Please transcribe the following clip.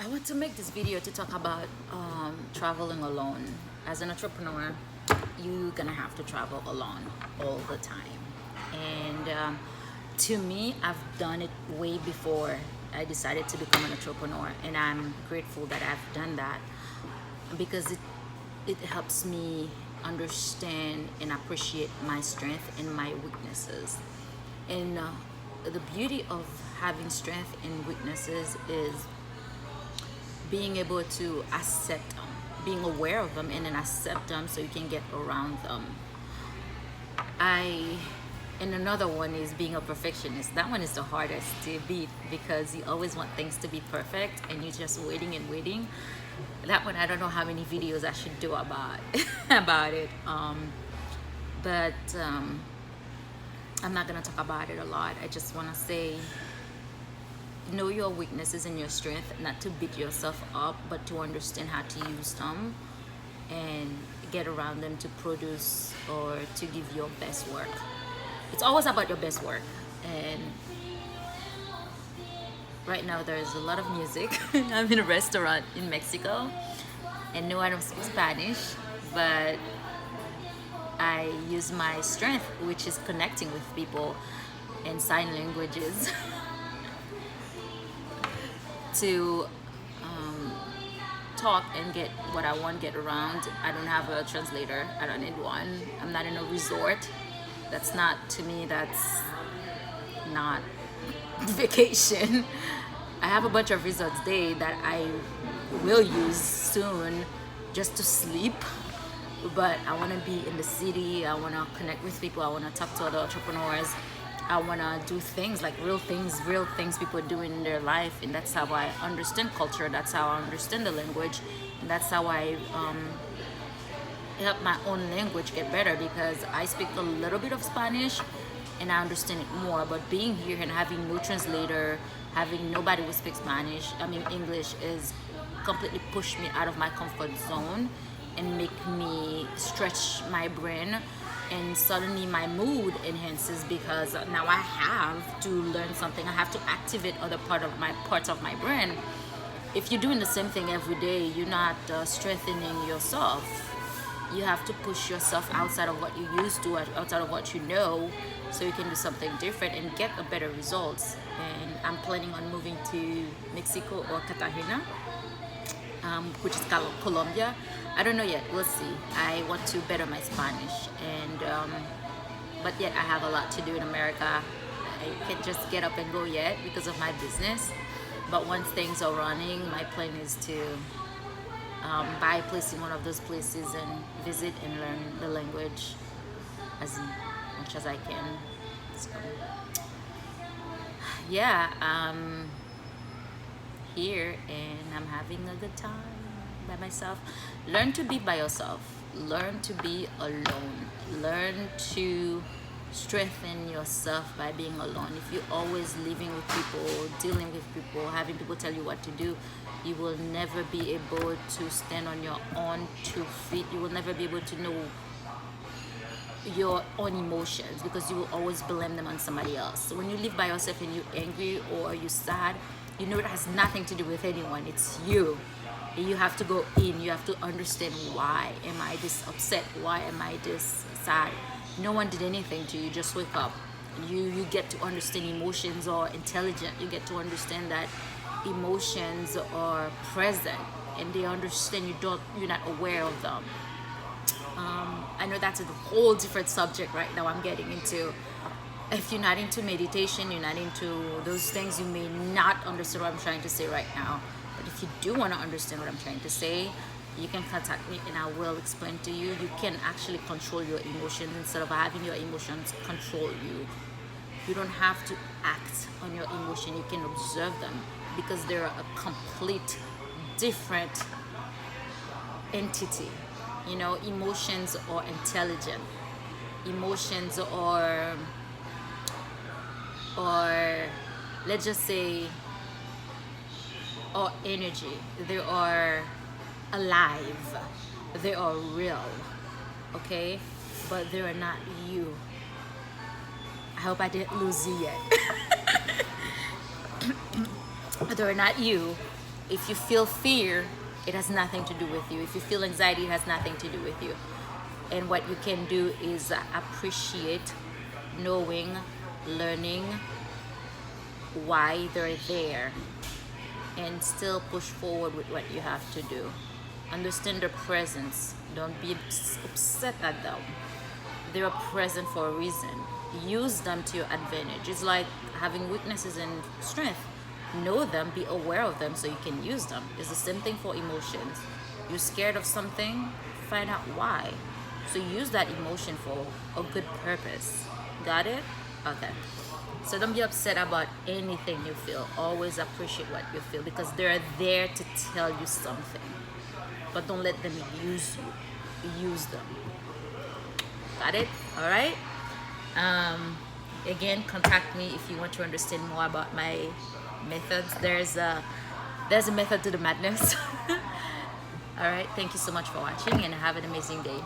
I want to make this video to talk about traveling alone. As an entrepreneur, you're gonna have to travel alone all the time. And to me, I've done it way before I decided to become an entrepreneur, and I'm grateful that I've done that because it helps me understand and appreciate my strength and my weaknesses. And the beauty of having strength and weaknesses is being able to accept them, being aware of them, and then accept them so you can get around them. And another one is being a perfectionist. That one is the hardest to beat because you always want things to be perfect and you're just waiting and waiting. That one, I don't know how many videos I should do about about it. But I'm not gonna talk about it a lot. I just want to say, know your weaknesses and your strength, not to beat yourself up, but to understand how to use them and get around them to produce or to give your best work. It's always about your best work. And right now there's a lot of music. I'm in a restaurant in Mexico and no, I don't speak Spanish, but I use my strength, which is connecting with people in sign languages to talk and get what I want, get around. I don't have a translator. I don't need one. I'm not in a resort. That's not, to me, that's not vacation. I have a bunch of resorts day that I will use soon just to sleep. But I want to be in the city. I want to connect with people. I want to talk to other entrepreneurs. I want to do things like real things people do in their life. And that's how I understand culture. That's how I understand the language. And that's how I help my own language get better, because I speak a little bit of Spanish and I understand it more. But being here and having no translator, having nobody who speaks English, is completely pushed me out of my comfort zone and make me stretch my brain, and suddenly my mood enhances because now I have to learn something. I have to activate other parts of my brain. If you're doing the same thing every day, you're not strengthening yourself. You have to push yourself outside of what you used to, outside of what you know, so you can do something different and get a better results. And I'm planning on moving to Mexico or Cartagena, which is Colombia. I don't know yet. We'll see. I want to better my Spanish, and but yet I have a lot to do in America. I can't just get up and go yet because of my business. But once things are running, my plan is to buy a place in one of those places and visit and learn the language as much as I can. So, yeah, I'm here and I'm having a good time by myself. Learn to be by yourself. Learn to be alone. Learn to strengthen yourself by being alone. If you're always living with people, dealing with people, having people tell you what to do, you will never be able to stand on your own 2 feet. You will never be able to know your own emotions because you will always blame them on somebody else. So when you live by yourself and you're angry or you're sad, you know it has nothing to do with anyone. It's you. You have to go in. You have to understand, why am I this upset? Why am I this sad? No one did anything to you. Just wake up. You get to understand emotions are intelligent. You get to understand that emotions are present and they understand you're not aware of them. I know that's a whole different subject right now I'm getting into. If you're not into meditation, you're not into those things, you may not understand what I'm trying to say right now. But if you do want to understand what I'm trying to say, you can contact me and I will explain to you. You can actually control your emotions instead of having your emotions control you. You don't have to act on your emotion. You can observe them because they're a complete different entity. You know, emotions are intelligent. Emotions are, or let's just say, or energy. They are alive. They are real. Okay? But they are not you. I hope I didn't lose you yet. They are not you. If you feel fear, it has nothing to do with you. If you feel anxiety, it has nothing to do with you. And what you can do is appreciate, knowing, learning why they're there, and still push forward with what you have to do. Understand their presence. Don't be upset at them. They're present for a reason. Use them to your advantage. It's like having weaknesses and strength. Know them, be aware of them so you can use them. It's the same thing for emotions. You're scared of something, find out why. So use that emotion for a good purpose. Got it? Okay. So don't be upset about anything you feel. Always appreciate what you feel because they're there to tell you something. But don't let them use you. Use them. Got it? All right. Again, contact me if you want to understand more about my methods. There's a method to the madness. All right. Thank you so much for watching and have an amazing day.